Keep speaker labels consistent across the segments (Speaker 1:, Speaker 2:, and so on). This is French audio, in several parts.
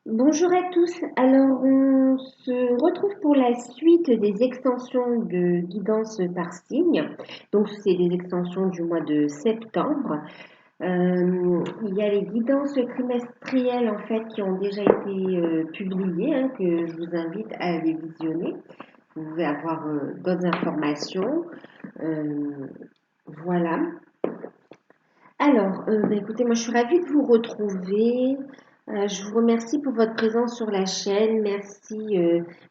Speaker 1: Bonjour à tous. Alors, on se retrouve pour la suite des extensions de guidance par signe. Donc, c'est des extensions du mois de septembre. Il y a les guidances trimestrielles en fait qui ont déjà été publiées, hein, que je vous invite à aller visionner. Vous pouvez avoir d'autres informations. Euh, voilà. Alors, écoutez, moi je suis ravie de vous retrouver. Je vous remercie pour votre présence sur la chaîne. Merci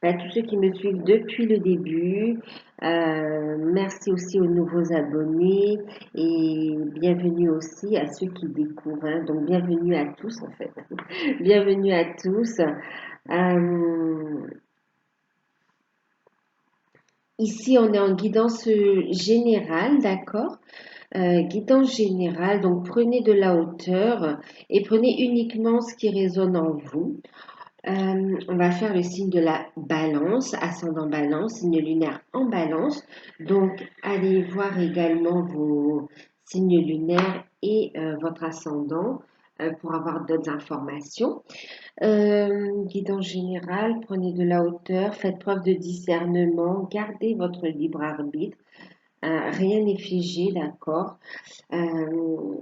Speaker 1: à tous ceux qui me suivent depuis le début. Merci aussi aux nouveaux abonnés et bienvenue aussi à ceux qui découvrent, hein. Donc, bienvenue à tous en fait. Bienvenue à tous. Euh, Ici, on est en guidance générale, d'accord? Guidance générale, donc prenez de la hauteur et prenez uniquement ce qui résonne en vous. On va faire le signe de la balance, ascendant balance, signe lunaire en balance. Donc, allez voir également vos signes lunaires et votre ascendant pour avoir d'autres informations. Guidance générale, prenez de la hauteur, faites preuve de discernement, gardez votre libre arbitre. Rien n'est figé, d'accord? Euh,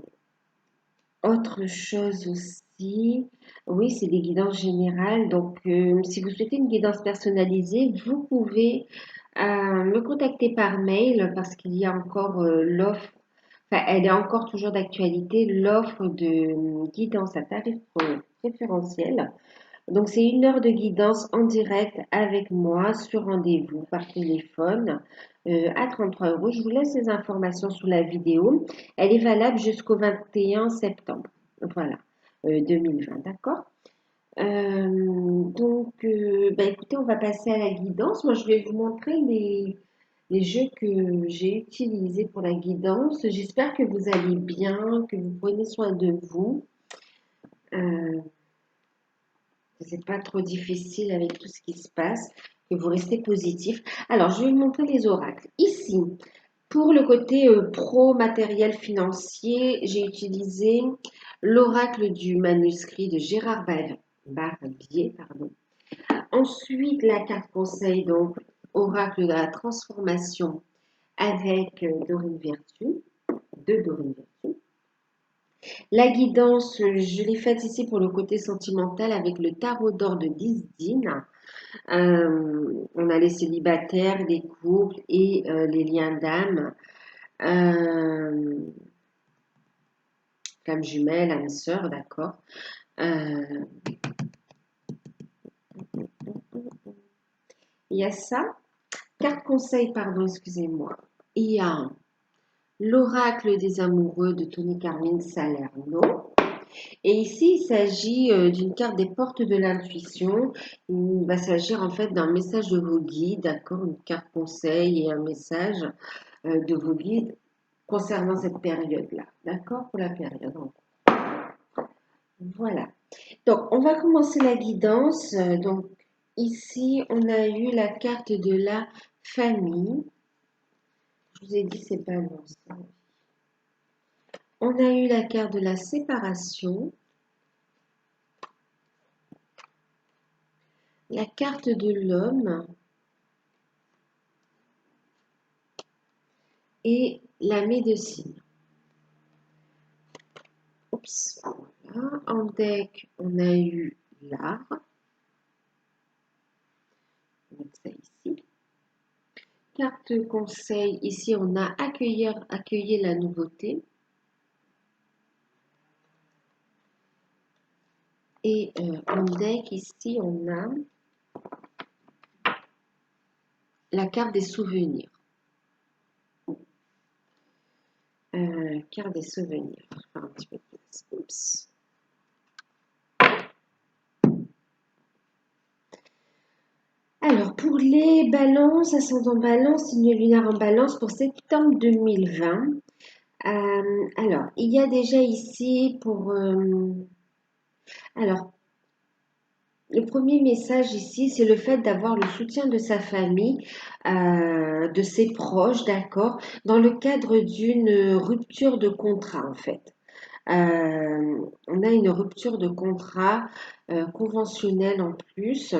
Speaker 1: Autre chose aussi, oui, c'est des guidances générales. Donc, si vous souhaitez une guidance personnalisée, vous pouvez me contacter par mail parce qu'il y a encore l'offre, enfin, elle est encore toujours d'actualité, l'offre de guidance à tarif préférentiel. Donc, c'est 1 heure de guidance en direct avec moi sur rendez-vous par téléphone à 33 euros. Je vous laisse les informations sous la vidéo. Elle est valable jusqu'au 21 septembre. Voilà, 2020, d'accord? Écoutez, on va passer à la guidance. Moi, je vais vous montrer les jeux que j'ai utilisés pour la guidance. J'espère que vous allez bien, que vous prenez soin de vous. Euh, C'est pas trop difficile avec tout ce qui se passe, que vous restez positif. Alors, je vais vous montrer les oracles. Ici, pour le côté pro matériel financier, j'ai utilisé l'oracle du manuscrit de Gérard Barbier. Pardon. Ensuite, la carte conseil, donc oracle de la transformation avec Dorine Vertu, de Dorine Vertu. La guidance, je l'ai faite ici pour le côté sentimental avec le tarot d'or de Disdine. On a les célibataires, les couples et les liens d'âme, euh, flamme jumelle, âme sœur, d'accord. Euh, il y a ça. Carte conseil, pardon, excusez-moi. Il y a l'oracle des amoureux de Tony Carmine Salerno. Et ici, il s'agit d'une carte des portes de l'intuition. Il va s'agir en fait d'un message de vos guides, d'accord, une carte conseil et un message de vos guides concernant cette période-là, d'accord, pour la période. Voilà. Donc, on va commencer la guidance. Donc, ici, on a eu la carte de la famille. Je vous ai dit, c'est pas long, ça. On a eu la carte de la séparation, la carte de l'homme et la médecine. Oups, voilà. En deck, on a eu l'art. On va mettre ça ici. Carte conseil, ici on a accueillir la nouveauté. Et en deck, ici on a la carte des souvenirs. Carte des souvenirs. Je vais faire un petit peu plus. Oups. Alors, pour les balances, ascendant balance, signe lunaire en balance pour septembre 2020. Alors, il y a déjà ici pour... alors, le premier message ici, c'est le fait d'avoir le soutien de sa famille, de ses proches, d'accord, dans le cadre d'une rupture de contrat, en fait. On a une rupture de contrat conventionnel en plus.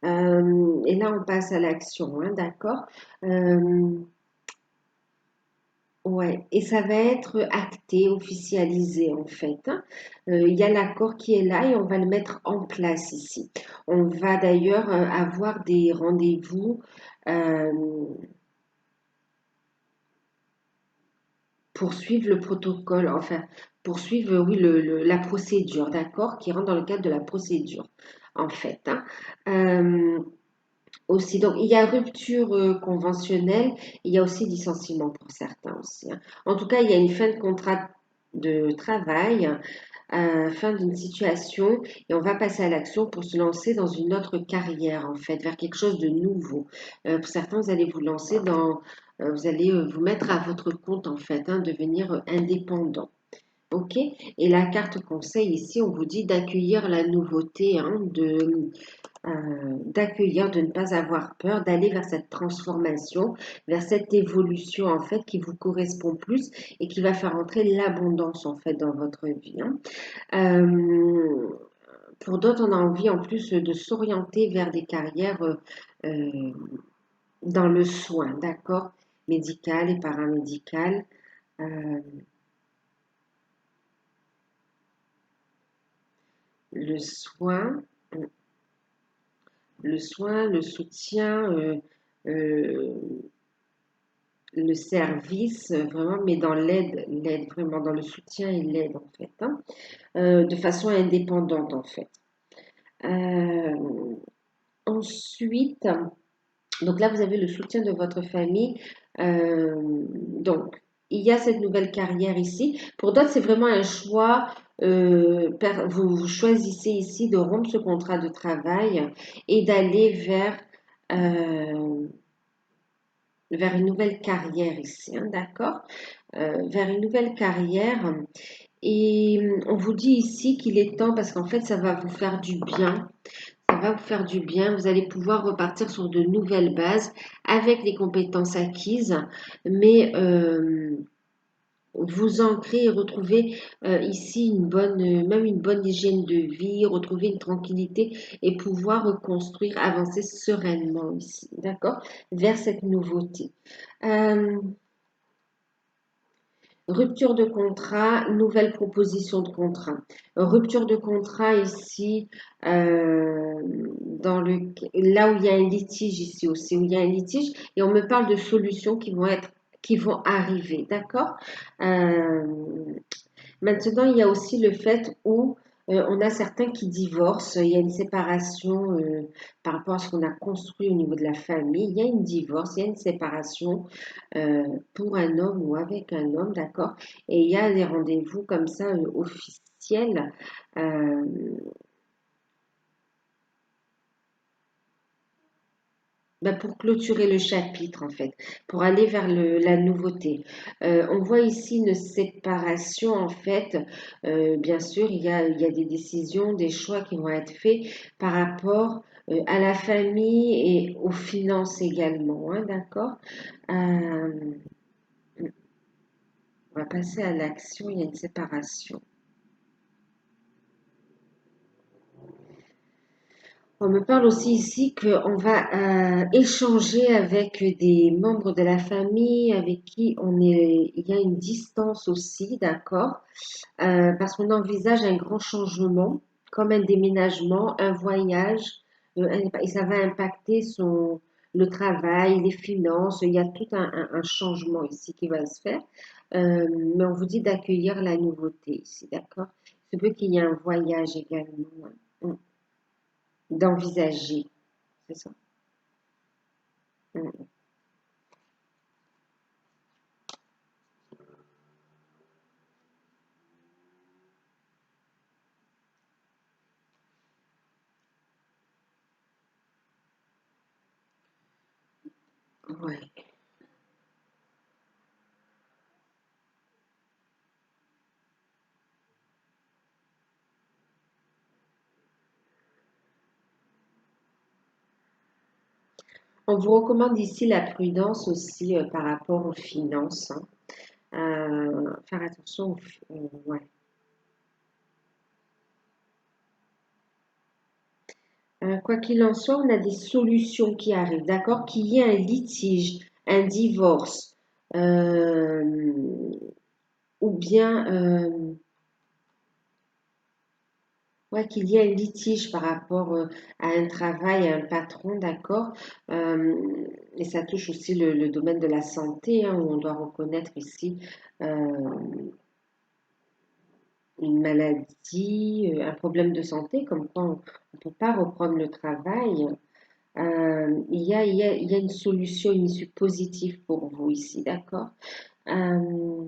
Speaker 1: Et là, on passe à l'action, hein, d'accord? Euh, ouais, et ça va être acté, officialisé en fait, hein. Il y a l'accord qui est là et on va le mettre en place ici. On va d'ailleurs avoir des rendez-vous euh, pour suivre le protocole, enfin, pour suivre, oui, la procédure, d'accord, qui rentre dans le cadre de la procédure, en fait, hein. Euh, Aussi, donc il y a rupture conventionnelle, il y a aussi licenciement pour certains aussi, hein. En tout cas, il y a une fin de contrat de travail, fin d'une situation, et on va passer à l'action pour se lancer dans une autre carrière, en fait, vers quelque chose de nouveau. Pour certains, vous allez vous lancer dans, vous allez vous mettre à votre compte, en fait, hein, devenir indépendant. Ok, et la carte conseil ici, on vous dit d'accueillir la nouveauté, hein, d'accueillir, de ne pas avoir peur, d'aller vers cette transformation, vers cette évolution en fait qui vous correspond plus et qui va faire entrer l'abondance en fait dans votre vie, hein. Euh, pour d'autres, on a envie en plus de s'orienter vers des carrières euh, dans le soin, d'accord, médical et paramédical. Euh, le soin, le soutien, euh, le service, vraiment, mais dans l'aide, vraiment dans le soutien et l'aide, en fait, hein, de façon indépendante, en fait. Euh, Ensuite, donc là, vous avez le soutien de votre famille. Donc, il y a cette nouvelle carrière ici. Pour d'autres, c'est vraiment un choix. Vous choisissez ici de rompre ce contrat de travail et d'aller vers une nouvelle carrière ici, hein, d'accord? Vers une nouvelle carrière. Et on vous dit ici qu'il est temps parce qu'en fait, ça va vous faire du bien. Ça va vous faire du bien. Vous allez pouvoir repartir sur de nouvelles bases avec les compétences acquises, mais vous ancrer et retrouver ici même une bonne hygiène de vie, retrouver une tranquillité et pouvoir reconstruire, avancer sereinement ici, d'accord, vers cette nouveauté. Euh, Rupture de contrat, nouvelle proposition de contrat. Rupture de contrat ici, là où il y a un litige ici aussi, où il y a un litige, et on me parle de solutions qui vont arriver, d'accord? Euh, Maintenant, il y a aussi le fait où on a certains qui divorcent, il y a une séparation par rapport à ce qu'on a construit au niveau de la famille, il y a une divorce, il y a une séparation pour un homme ou avec un homme, d'accord? Et il y a des rendez-vous comme ça officiels. euh, pour clôturer le chapitre, en fait, pour aller vers la nouveauté. On voit ici une séparation, en fait. Bien sûr, il y a des décisions, des choix qui vont être faits par rapport à la famille et aux finances également, hein, d'accord? Euh, on va passer à l'action, il y a une séparation. On me parle aussi ici qu'on va échanger avec des membres de la famille avec qui il y a une distance aussi, d'accord? Parce qu'on envisage un grand changement, comme un déménagement, un voyage, et ça va impacter le travail, les finances. Il y a tout un changement ici qui va se faire. Mais on vous dit d'accueillir la nouveauté ici, d'accord? Il se peut qu'il y ait un voyage également, hein, d'envisager, c'est ça. Mm. Ouais. On vous recommande ici la prudence aussi par rapport aux finances, hein. Faire attention ouais. Quoi qu'il en soit, on a des solutions qui arrivent, d'accord? Qu'il y ait un litige, un divorce, euh, ou bien ouais, qu'il y ait un litige par rapport à un travail, à un patron, d'accord? Et ça touche aussi le domaine de la santé, hein, où on doit reconnaître ici euh, une maladie, un problème de santé, comme quoi on ne peut pas reprendre le travail. Il y a une solution, une issue positive pour vous ici, d'accord? Euh,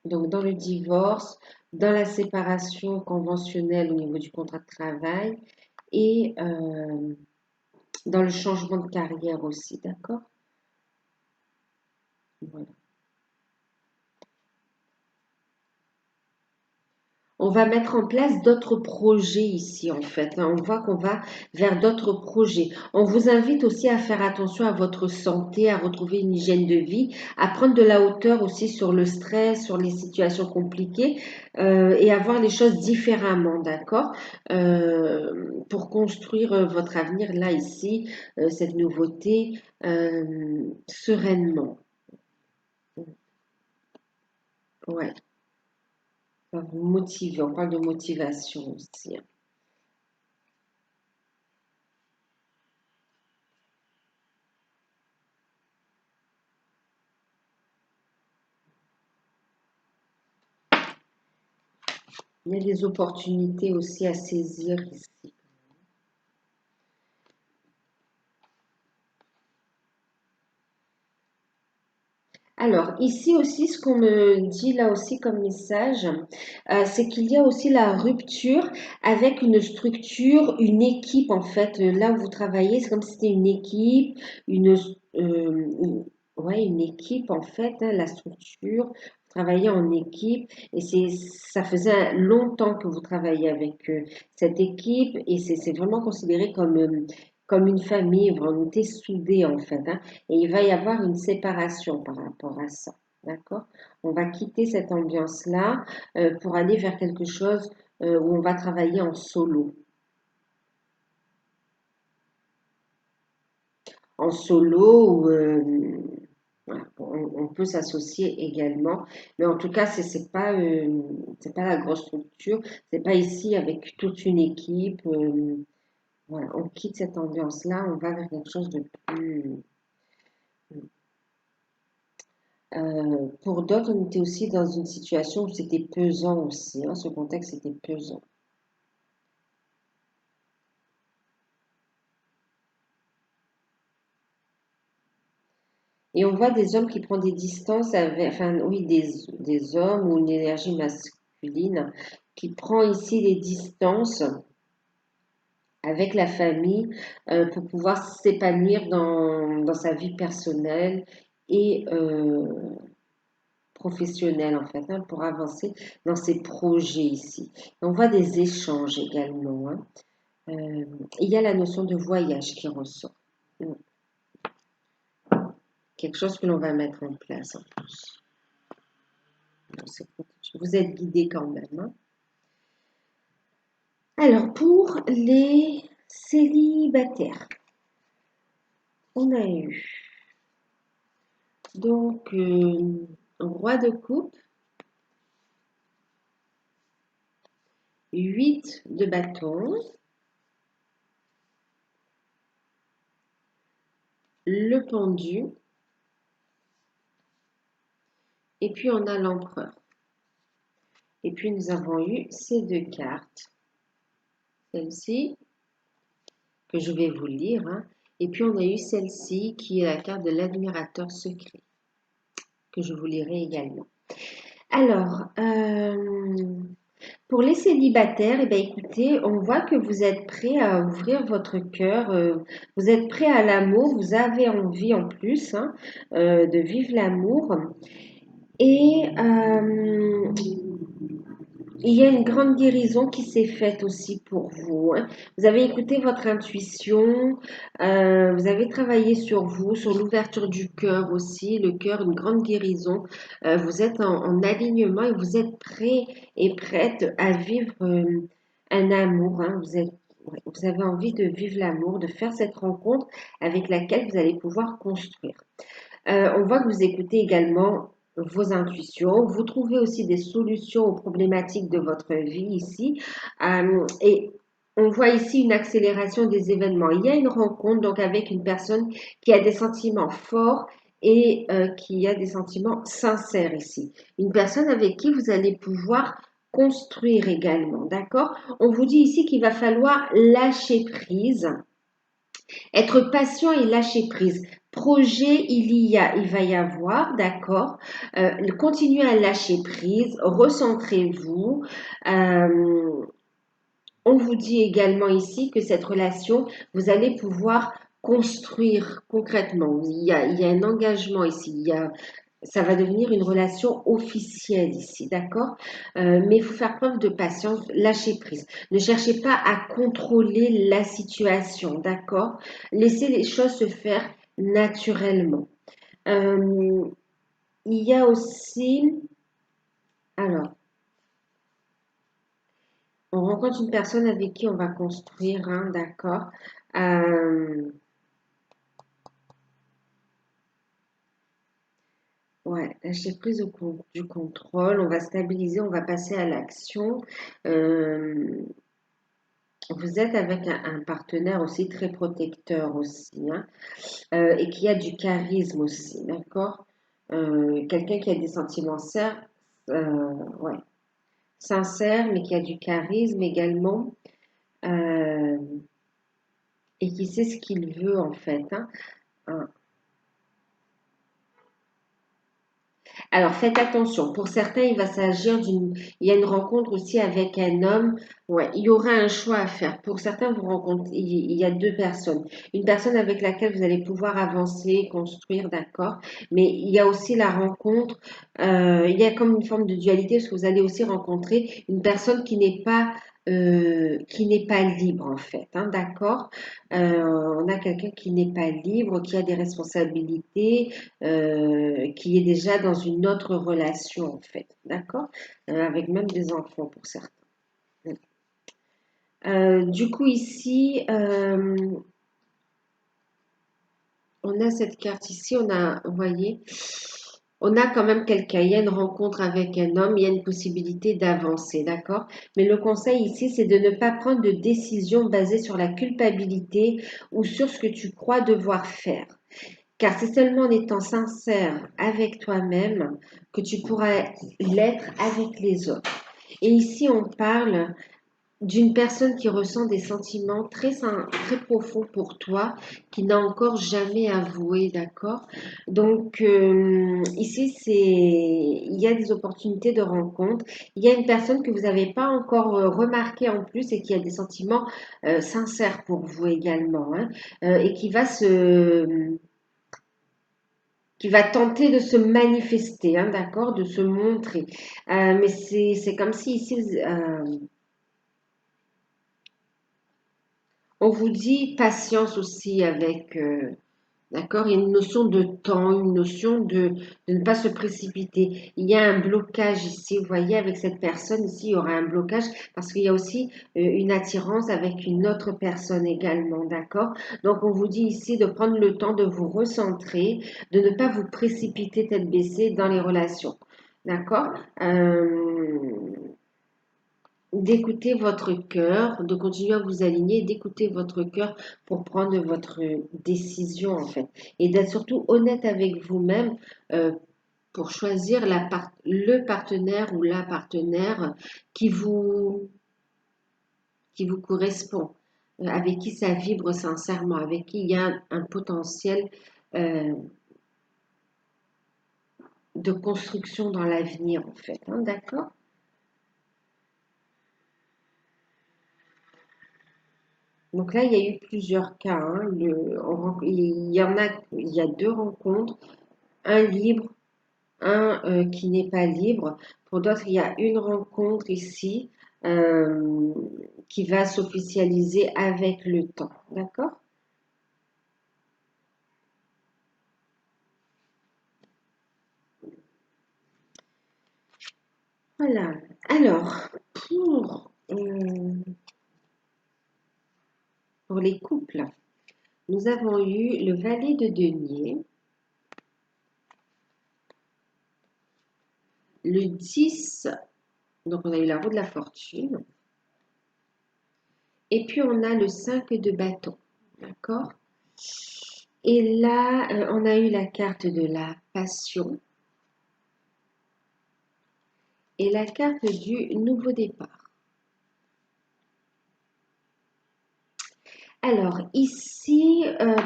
Speaker 1: donc, dans le divorce, dans la séparation conventionnelle au niveau du contrat de travail et dans le changement de carrière aussi, d'accord? Voilà. On va mettre en place d'autres projets ici, en fait, hein. On voit qu'on va vers d'autres projets. On vous invite aussi à faire attention à votre santé, à retrouver une hygiène de vie, à prendre de la hauteur aussi sur le stress, sur les situations compliquées et à voir les choses différemment, d'accord? Pour construire votre avenir là, ici, cette nouveauté, sereinement. Ouais, ça va vous motiver. On parle de motivation aussi, hein. Il y a des opportunités aussi à saisir ici. Alors, ici aussi, ce qu'on me dit là aussi comme message, c'est qu'il y a aussi la rupture avec une structure, une équipe en fait. Là où vous travaillez, c'est comme si c'était une équipe, ouais, une équipe en fait, hein, la structure. Vous travaillez en équipe et ça faisait longtemps que vous travaillez avec cette équipe et c'est vraiment considéré comme une famille, vraiment soudée en fait, hein. Et il va y avoir une séparation par rapport à ça. D'accord? On va quitter cette ambiance-là pour aller vers quelque chose où on va travailler en solo. En solo, voilà, on peut s'associer également. Mais en tout cas, c'est pas la grosse structure. C'est pas ici avec toute une équipe. Voilà, on quitte cette ambiance-là, on va vers quelque chose de plus. Pour d'autres, on était aussi dans une situation où c'était pesant aussi, hein, ce contexte était pesant. Et on voit des hommes qui prennent des distances avec, enfin oui, des hommes ou une énergie masculine qui prend ici des distances avec la famille pour pouvoir s'épanouir dans sa vie personnelle et professionnelle en fait, hein, pour avancer dans ses projets ici. Et on voit des échanges également, hein. Euh, il y a la notion de voyage qui ressort. Quelque chose que l'on va mettre en place en plus. Vous êtes guidé quand même, hein. Alors, pour les célibataires, on a eu donc roi de coupe, 8 de bâton, le pendu, et puis on a l'empereur. Et puis nous avons eu ces deux cartes, celle-ci, que je vais vous lire, hein. Et puis on a eu celle-ci qui est la carte de l'admirateur secret, que je vous lirai également. Alors, pour les célibataires, eh bien, écoutez, on voit que vous êtes prêts à ouvrir votre cœur, vous êtes prêts à l'amour, vous avez envie en plus, hein, de vivre l'amour. Et il y a une grande guérison qui s'est faite aussi pour vous, hein. Vous avez écouté votre intuition, vous avez travaillé sur vous, sur l'ouverture du cœur aussi, le cœur, une grande guérison. Vous êtes en alignement et vous êtes prêt et prête à vivre un amour, hein. ouais, vous avez envie de vivre l'amour, de faire cette rencontre avec laquelle vous allez pouvoir construire. On voit que vous écoutez également vos intuitions. Vous trouvez aussi des solutions aux problématiques de votre vie ici. Et on voit ici une accélération des événements. Il y a une rencontre donc avec une personne qui a des sentiments forts et qui a des sentiments sincères ici. Une personne avec qui vous allez pouvoir construire également, d'accord? On vous dit ici qu'il va falloir lâcher prise, être patient et lâcher prise. Projet, il va y avoir, d'accord. Continuez à lâcher prise, recentrez-vous. Euh, on vous dit également ici que cette relation, vous allez pouvoir construire concrètement. Il y a un engagement ici. Ça va devenir une relation officielle ici, d'accord? Mais il faut faire preuve de patience, lâcher prise. Ne cherchez pas à contrôler la situation, d'accord? Laissez les choses se faire naturellement. Euh, il y a aussi, alors, on rencontre une personne avec qui on va construire, hein, d'accord? Euh, ouais, lâcher prise du contrôle, on va stabiliser, on va passer à l'action. Euh, Vous êtes avec un partenaire aussi très protecteur aussi, hein, et qui a du charisme aussi, d'accord? Quelqu'un qui a des sentiments ouais, sincères, mais qui a du charisme également, euh, et qui sait ce qu'il veut en fait, hein. Hein. Alors faites attention, pour certains, il y a une rencontre aussi avec un homme. Ouais, il y aura un choix à faire. Pour certains, vous rencontrez, il y a deux personnes. Une personne avec laquelle vous allez pouvoir avancer, construire, d'accord. Mais il y a aussi la rencontre, il y a comme une forme de dualité parce que vous allez aussi rencontrer une personne qui n'est pas libre en fait, hein, d'accord. On a quelqu'un qui n'est pas libre, qui a des responsabilités, qui est déjà dans une autre relation en fait, d'accord? Avec même des enfants pour certains. Du coup ici, on a cette carte ici, vous voyez, on a quand même quelqu'un, il y a une rencontre avec un homme, il y a une possibilité d'avancer, d'accord? Mais le conseil ici, c'est de ne pas prendre de décision basée sur la culpabilité ou sur ce que tu crois devoir faire. Car c'est seulement en étant sincère avec toi-même que tu pourras l'être avec les autres. Et ici, on parle d'une personne qui ressent des sentiments très profonds pour toi, qui n'a encore jamais avoué, d'accord? Donc, ici, il y a des opportunités de rencontre. Il y a une personne que vous n'avez pas encore remarqué en plus et qui a des sentiments sincères pour vous également, hein, et qui va tenter de se manifester, hein, d'accord, de se montrer. Mais c'est comme si ici, on vous dit patience aussi avec, d'accord, il y a une notion de temps, une notion de ne pas se précipiter. Il y a un blocage ici, vous voyez, avec cette personne ici, il y aura un blocage parce qu'il y a aussi une attirance avec une autre personne également, d'accord? Donc, on vous dit ici de prendre le temps de vous recentrer, de ne pas vous précipiter tête baissée dans les relations, d'accord? D'écouter votre cœur, de continuer à vous aligner, d'écouter votre cœur pour prendre votre décision en fait. Et d'être surtout honnête avec vous-même pour choisir le partenaire ou la partenaire qui vous, qui vous correspond, avec qui ça vibre sincèrement, avec qui il y a un potentiel euh, de construction dans l'avenir en fait, hein, d'accord? Donc là, il y a eu plusieurs cas, hein. Il y a deux rencontres, un libre, un qui n'est pas libre. Pour d'autres, il y a une rencontre ici euh, qui va s'officialiser avec le temps. D'accord? Voilà. Alors, pour pour les couples, nous avons eu le valet de denier, le 10, donc on a eu la roue de la fortune, et puis on a le 5 de bâton, d'accord? Et là, on a eu la carte de la passion et la carte du nouveau départ. Alors ici,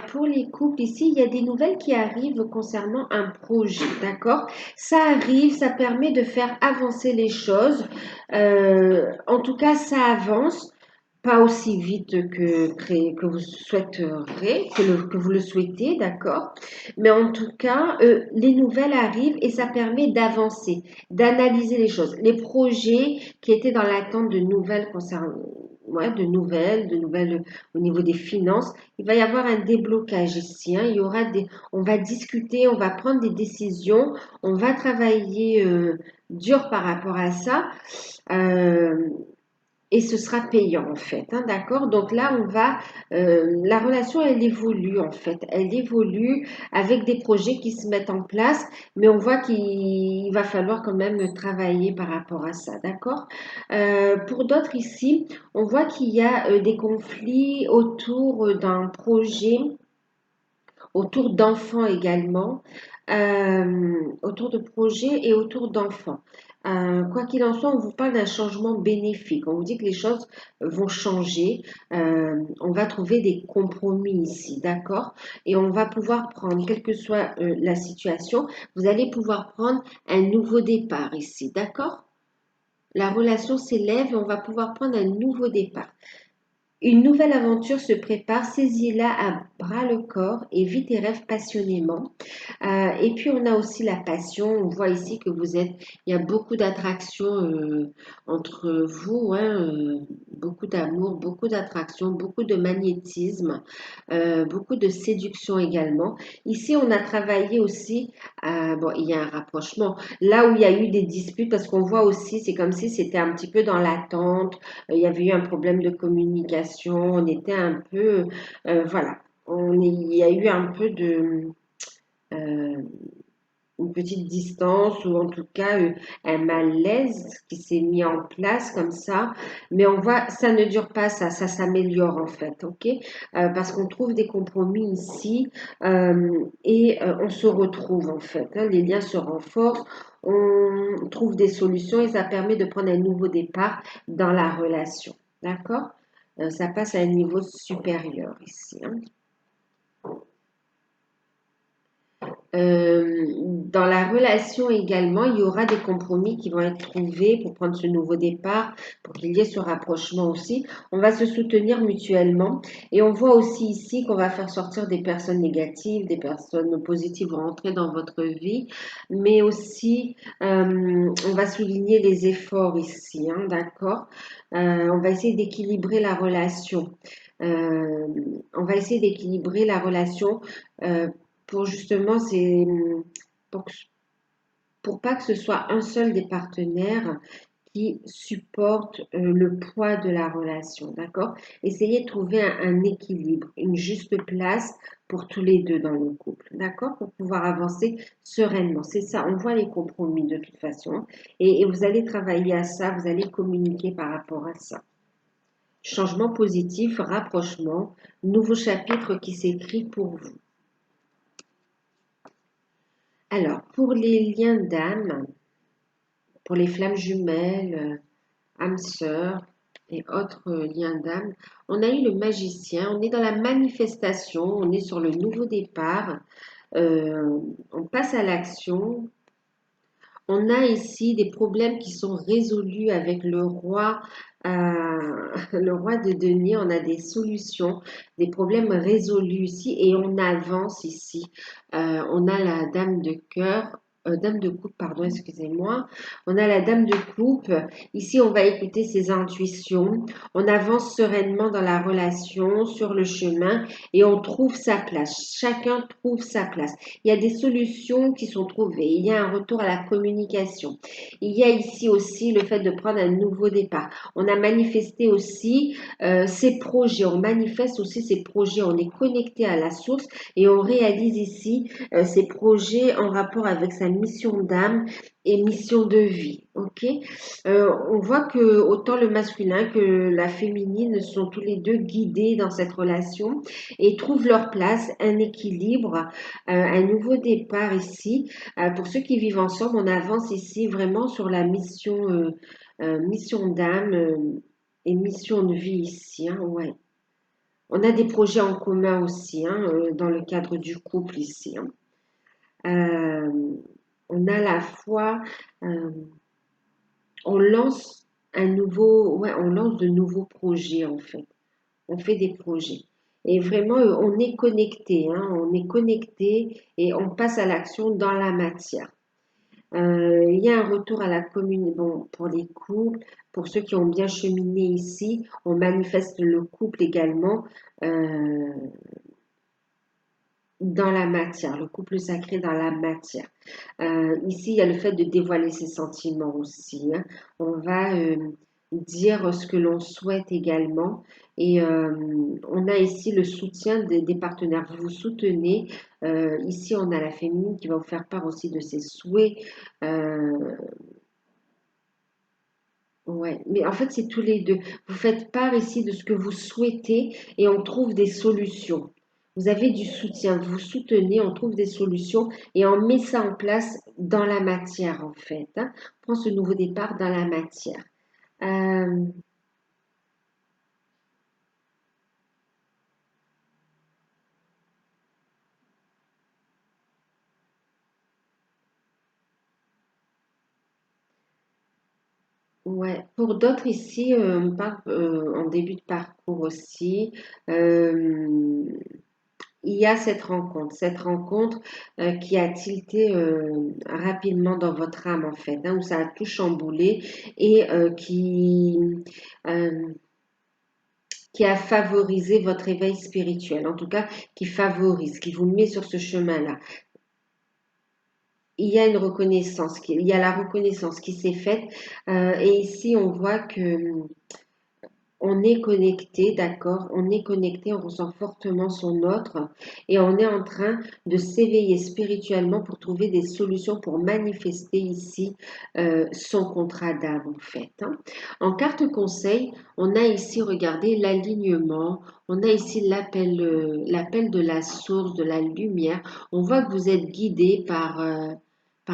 Speaker 1: pour les couples, ici, il y a des nouvelles qui arrivent concernant un projet, d'accord? Ça arrive, ça permet de faire avancer les choses. En tout cas, ça avance. Pas aussi vite que vous souhaiteriez, que vous le souhaitez, d'accord? Mais en tout cas, les nouvelles arrivent et ça permet d'avancer, d'analyser les choses. Les projets qui étaient dans l'attente de nouvelles concernant, ouais, de nouvelles au niveau des finances, il va y avoir un déblocage ici, hein. Il y aura on va discuter, on va prendre des décisions, on va travailler dur par rapport à ça. Euh, et ce sera payant en fait, hein, d'accord? Donc là, la relation, elle évolue en fait. Elle évolue avec des projets qui se mettent en place, mais on voit qu'il va falloir quand même travailler par rapport à ça, d'accord? Pour d'autres ici, on voit qu'il y a des conflits autour d'un projet, autour d'enfants également, autour de projets et autour d'enfants. Quoi qu'il en soit, on vous parle d'un changement bénéfique. On vous dit que les choses vont changer. On va trouver des compromis ici, d'accord? Et on va pouvoir prendre, quelle que soit la situation, vous allez pouvoir prendre un nouveau départ ici, d'accord? La relation s'élève et on va pouvoir prendre un nouveau départ. Une nouvelle aventure se prépare, saisis-la à bras le corps et vis tes rêves passionnément. Et puis on a aussi la passion. On voit ici que il y a beaucoup d'attraction entre vous, hein, beaucoup d'amour, beaucoup d'attraction, beaucoup de magnétisme, beaucoup de séduction également. Ici, on a travaillé aussi. Bon, il y a un rapprochement. Là où il y a eu des disputes, parce qu'on voit aussi, c'est comme si c'était un petit peu dans l'attente. Il y avait eu un problème de communication. On était un peu, voilà. Il y a eu un peu de euh, une petite distance ou en tout cas un malaise qui s'est mis en place comme ça. Mais on voit, ça ne dure pas, ça s'améliore en fait, ok? Parce qu'on trouve des compromis ici et on se retrouve en fait, hein. Les liens se renforcent, on trouve des solutions et ça permet de prendre un nouveau départ dans la relation, d'accord? Ça passe à un niveau supérieur ici, hein. Dans la relation également, il y aura des compromis qui vont être trouvés pour prendre ce nouveau départ, pour qu'il y ait ce rapprochement aussi. On va se soutenir mutuellement et on voit aussi ici qu'on va faire sortir des personnes négatives, des personnes positives vont entrer dans votre vie, mais aussi on va souligner les efforts ici, hein, d'accord? On va essayer d'équilibrer la relation. Euh, on va essayer d'équilibrer la relation. euh, pour justement, pour, pour pas que ce soit un seul des partenaires qui supporte le poids de la relation, d'accord? Essayez de trouver un équilibre, une juste place pour tous les deux dans le couple, d'accord? Pour pouvoir avancer sereinement. C'est ça, on voit les compromis de toute façon et vous allez travailler à ça, vous allez communiquer par rapport à ça. Changement positif, rapprochement, nouveau chapitre qui s'écrit pour vous. Alors, pour les liens d'âme, pour les flammes jumelles, âmes sœurs et autres liens d'âme, on a eu le magicien, on est dans la manifestation, on est sur le nouveau départ, on passe à l'action. On a ici des problèmes qui sont résolus avec le roi, le roi de denier. On a des solutions, des problèmes résolus ici et on avance ici. On a la dame de cœur. Dame de coupe, pardon, excusez-moi. On a la dame de coupe. Ici, on va écouter ses intuitions. On avance sereinement dans la relation, sur le chemin, et on trouve sa place. Chacun trouve sa place. Il y a des solutions qui sont trouvées. Il y a un retour à la communication. Il y a ici aussi le fait de prendre un nouveau départ. On a manifesté aussi ses projets. On manifeste aussi ses projets. On est connecté à la source et on réalise ici ses projets en rapport avec sa mission d'âme et mission de vie. Ok. On voit que autant le masculin que la féminine sont tous les deux guidés dans cette relation et trouvent leur place, un équilibre, un nouveau départ ici. Pour ceux qui vivent ensemble, on avance ici vraiment sur la mission d'âme et mission de vie ici. Hein, ouais. On a des projets en commun aussi hein, dans le cadre du couple ici. Hein. Euh, on a la foi, euh, on lance on lance de nouveaux projets en fait. On fait des projets. Et vraiment, on est connecté, hein, on est connecté et on passe à l'action dans la matière. Il y a un retour à la commune, bon, pour les couples, pour ceux qui ont bien cheminé ici, on manifeste le couple également. Euh, dans la matière, le couple sacré dans la matière. Ici, il y a le fait de dévoiler ses sentiments aussi. Hein. On va dire ce que l'on souhaite également. Et on a ici le soutien des partenaires. Vous vous soutenez. Ici, on a la féminine qui va vous faire part aussi de ses souhaits. Euh, ouais, mais en fait, c'est tous les deux. Vous faites part ici de ce que vous souhaitez et on trouve des solutions. Vous avez du soutien, vous vous soutenez, on trouve des solutions et on met ça en place dans la matière, en fait. Hein. On prend ce nouveau départ dans la matière. Euh, ouais, pour d'autres ici, on parle en début de parcours aussi. Euh, il y a cette rencontre qui a tilté rapidement dans votre âme en fait, hein, où ça a tout chamboulé et euh, qui a favorisé votre éveil spirituel, en tout cas qui favorise, qui vous met sur ce chemin-là. Il y a une reconnaissance, il y a la reconnaissance qui s'est faite et ici on voit que on est connecté, d'accord? On est connecté, on ressent fortement son autre et on est en train de s'éveiller spirituellement pour trouver des solutions pour manifester ici son contrat d'âme en fait. Hein. En carte conseil, on a ici, regardez, l'alignement, on a ici l'appel de la source, de la lumière. On voit que vous êtes guidé par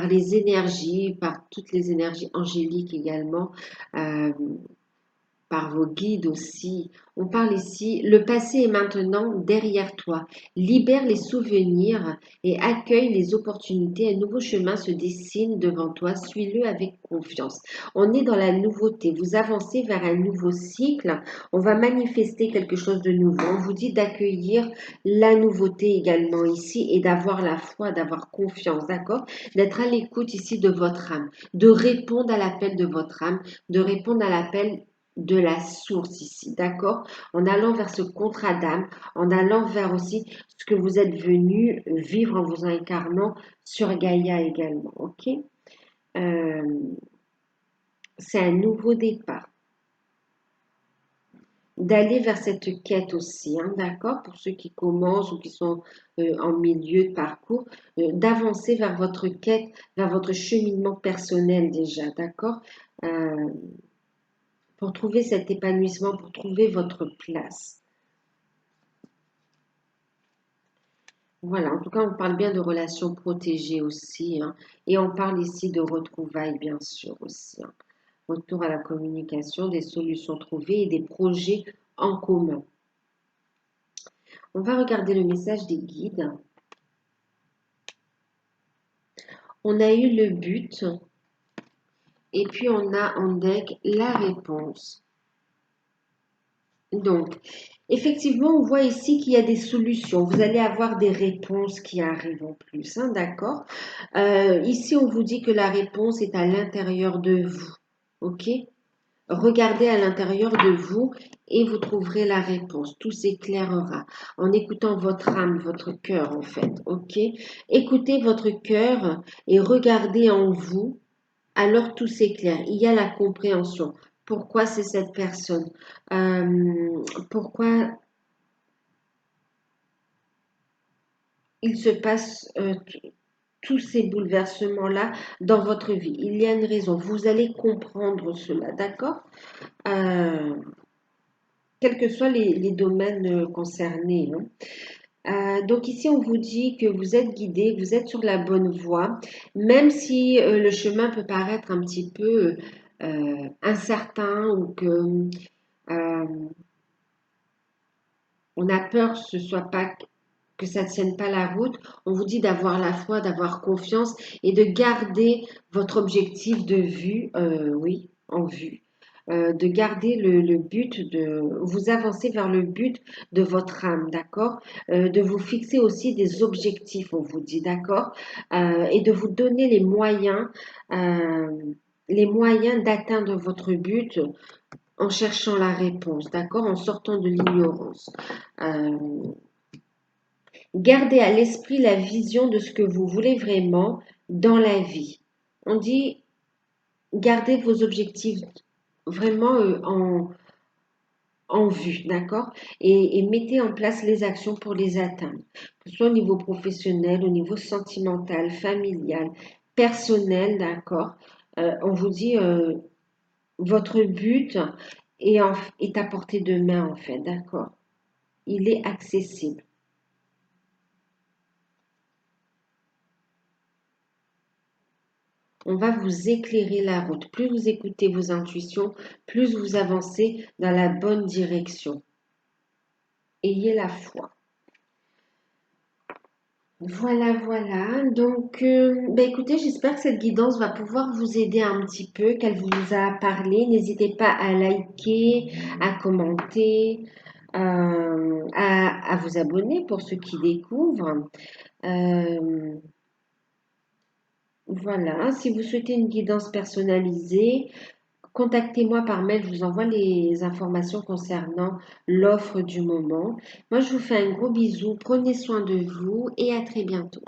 Speaker 1: les énergies, par toutes les énergies angéliques également. Euh, par vos guides aussi. On parle ici, le passé est maintenant derrière toi. Libère les souvenirs et accueille les opportunités. Un nouveau chemin se dessine devant toi. Suis-le avec confiance. On est dans la nouveauté. Vous avancez vers un nouveau cycle. On va manifester quelque chose de nouveau. On vous dit d'accueillir la nouveauté également ici et d'avoir la foi, d'avoir confiance, d'accord? D'être à l'écoute ici de votre âme, de répondre à l'appel de votre âme, de répondre à l'appel de la source ici, d'accord? En allant vers ce contrat d'âme, en allant vers aussi ce que vous êtes venu vivre en vous incarnant sur Gaïa également, ok? Euh, c'est un nouveau départ. D'aller vers cette quête aussi, hein, d'accord? Pour ceux qui commencent ou qui sont en milieu de parcours, d'avancer vers votre quête, vers votre cheminement personnel déjà, d'accord? Euh, pour trouver cet épanouissement, pour trouver votre place. Voilà, en tout cas, on parle bien de relations protégées aussi, hein, et on parle ici de retrouvailles, bien sûr, aussi. Hein. Retour à la communication, des solutions trouvées et des projets en commun. On va regarder le message des guides. On a eu le but et puis on a en deck la réponse. Donc, effectivement, on voit ici qu'il y a des solutions. Vous allez avoir des réponses qui arrivent en plus, hein, d'accord? Ici, on vous dit que la réponse est à l'intérieur de vous. OK? Regardez à l'intérieur de vous et vous trouverez la réponse. Tout s'éclairera en écoutant votre âme, votre cœur en fait. OK? Écoutez votre cœur et regardez en vous. Alors tout s'éclaire. Il y a la compréhension. Pourquoi c'est cette personne? Pourquoi il se passe tous ces bouleversements-là dans votre vie? Il y a une raison. Vous allez comprendre cela, d'accord? Euh, Quels que soient les domaines concernés, hein. Donc ici, on vous dit que vous êtes guidé, vous êtes sur la bonne voie, même si le chemin peut paraître un petit peu incertain ou que euh, on a peur que ce soit pas que ça ne tienne pas la route. On vous dit d'avoir la foi, d'avoir confiance et de garder votre objectif de vue, oui, en vue. De garder le but de vous avancer vers le but de votre âme, d'accord? De vous fixer aussi des objectifs, on vous dit, d'accord? Et de vous donner euh, les moyens d'atteindre votre but en cherchant la réponse, d'accord? En sortant de l'ignorance. Euh, Gardez à l'esprit la vision de ce que vous voulez vraiment dans la vie. On dit, gardez vos objectifs vraiment en vue, d'accord? Et mettez en place les actions pour les atteindre, que ce soit au niveau professionnel, au niveau sentimental, familial, personnel, d'accord? On vous dit, votre but est à portée de main, en fait, d'accord? Il est accessible. On va vous éclairer la route. Plus vous écoutez vos intuitions, plus vous avancez dans la bonne direction. Ayez la foi. Voilà, voilà. Donc, écoutez, j'espère que cette guidance va pouvoir vous aider un petit peu, qu'elle vous a parlé. N'hésitez pas à liker, à commenter, à vous abonner pour ceux qui découvrent. Euh, voilà. Si vous souhaitez une guidance personnalisée, contactez-moi par mail, je vous envoie les informations concernant l'offre du moment. Moi, je vous fais un gros bisou, prenez soin de vous et à très bientôt.